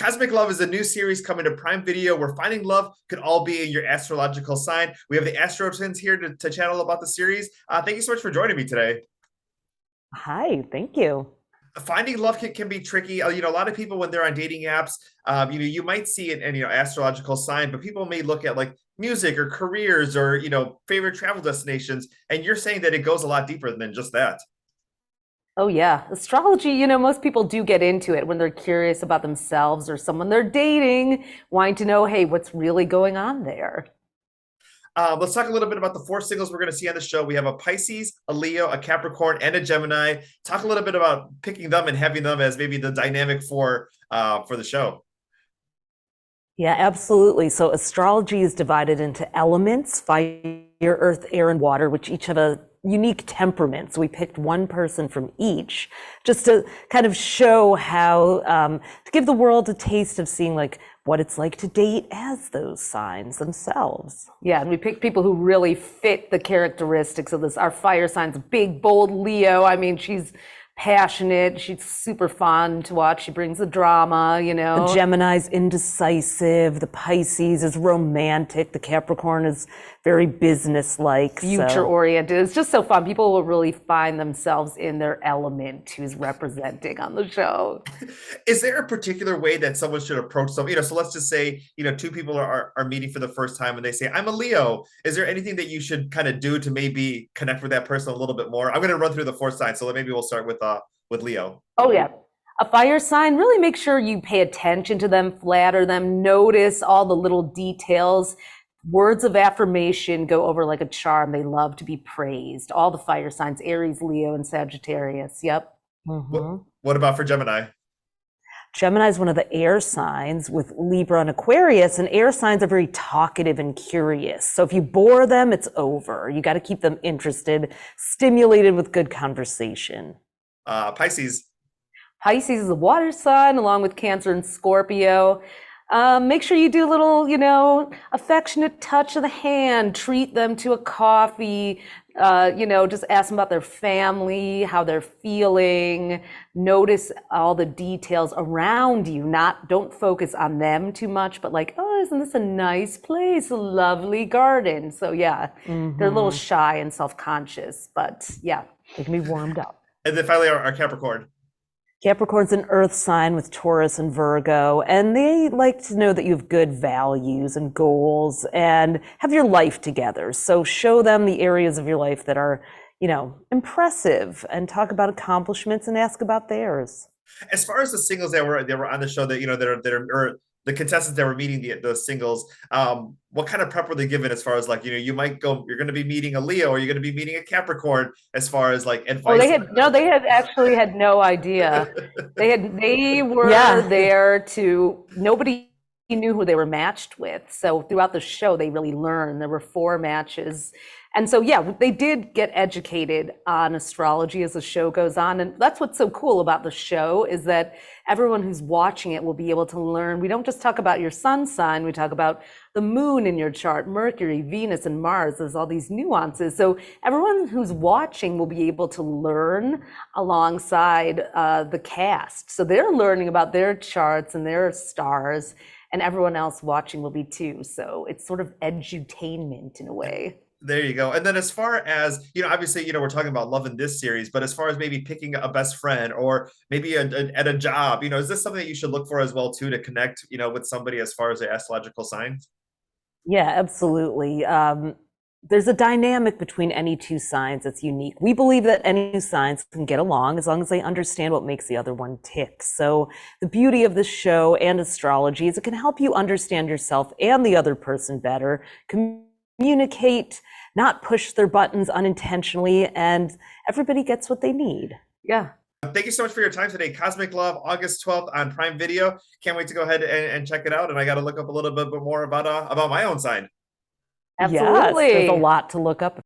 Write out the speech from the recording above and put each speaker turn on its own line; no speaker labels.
Cosmic Love is a new series coming to Prime Video where finding love could all be in your astrological sign. We have the AstroTwins here to channel about the series. Thank you so much for joining me today.
Hi, thank you.
Finding love can be tricky. A lot of people when they're on dating apps, you might see it in astrological sign, but people may look at like music or careers or favorite travel destinations, and you're saying that it goes a lot deeper than just that.
Oh, yeah. Astrology, most people do get into it when they're curious about themselves or someone they're dating, wanting to know, hey, what's really going on there?
Let's talk a little bit about the four singles we're going to see on the show. We have a Pisces, a Leo, a Capricorn, and a Gemini. Talk a little bit about picking them and having them as maybe the dynamic for the show.
Yeah, absolutely. So astrology is divided into elements, fire, earth, air, and water, which each have a unique temperament. So we picked one person from each just to kind of show how, to give the world a taste of seeing like what it's like to date as those signs themselves. Yeah, and we picked people who really fit the characteristics of this. Our fire sign's big, bold Leo. I mean, she's passionate. She's super fun to watch. She brings the drama. The Gemini's indecisive. The Pisces is romantic. The Capricorn is very business-like. Future oriented. It's just so fun. People will really find themselves in their element who's representing on the show.
Is there a particular way that someone should approach something? So let's just say, two people are meeting for the first time and they say, I'm a Leo. Is there anything that you should kind of do to maybe connect with that person a little bit more? I'm going to run through the four signs. So maybe we'll start with Leo.
Oh, yeah. A fire sign, really make sure you pay attention to them, flatter them, notice all the little details. Words of affirmation go over like a charm. They love to be praised. All the fire signs, Aries, Leo, and Sagittarius. Yep.
What about for Gemini?
Gemini is one of the air signs with Libra and Aquarius, and air signs are very talkative and curious. So if you bore them, it's over. You got to keep them interested, stimulated with good conversation.
Pisces.
Pisces is a water sign along with Cancer and Scorpio. Make sure you do a little, affectionate touch of the hand, treat them to a coffee, just ask them about their family, how they're feeling, notice all the details around you, don't focus on them too much, but like, oh, isn't this a nice place, a lovely garden? So yeah, they're a little shy and self-conscious, but yeah, they can be warmed up.
And then finally, our Capricorn.
Capricorn's an earth sign with Taurus and Virgo, and they like to know that you have good values and goals and have your life together. So show them the areas of your life that are, impressive, and talk about accomplishments and ask about theirs.
As far as the singles that were on the show that the contestants that were meeting the singles, what kind of prep were they given as far as like, you're going to be meeting a Leo or you're going to be meeting a Capricorn as far as like advice?
They had actually had no idea. They were there to, nobody knew who they were matched with. So throughout the show, they really learned. There were 4 matches. And so, yeah, they did get educated on astrology as the show goes on. And that's what's so cool about the show is that everyone who's watching it will be able to learn. We don't just talk about your sun sign. We talk about the moon in your chart, Mercury, Venus, and Mars. There's all these nuances. So everyone who's watching will be able to learn alongside the cast. So they're learning about their charts and their stars, and everyone else watching will be too. So it's sort of edutainment in a way.
There you go. And then as far as, obviously, we're talking about love in this series, but as far as maybe picking a best friend or maybe at a job, is this something that you should look for as well, too, to connect, with somebody as far as their astrological signs?
Yeah, absolutely. There's a dynamic between any two signs that's unique. We believe that any two signs can get along as long as they understand what makes the other one tick. So the beauty of this show and astrology is it can help you understand yourself and the other person better, communicate, not push their buttons unintentionally, and everybody gets what they need. Yeah.
Thank you so much for your time today. Cosmic Love, August 12th on Prime Video. Can't wait to go ahead and check it out. And I got to look up a little bit more about my own sign.
Absolutely. Yes, there's a lot to look up.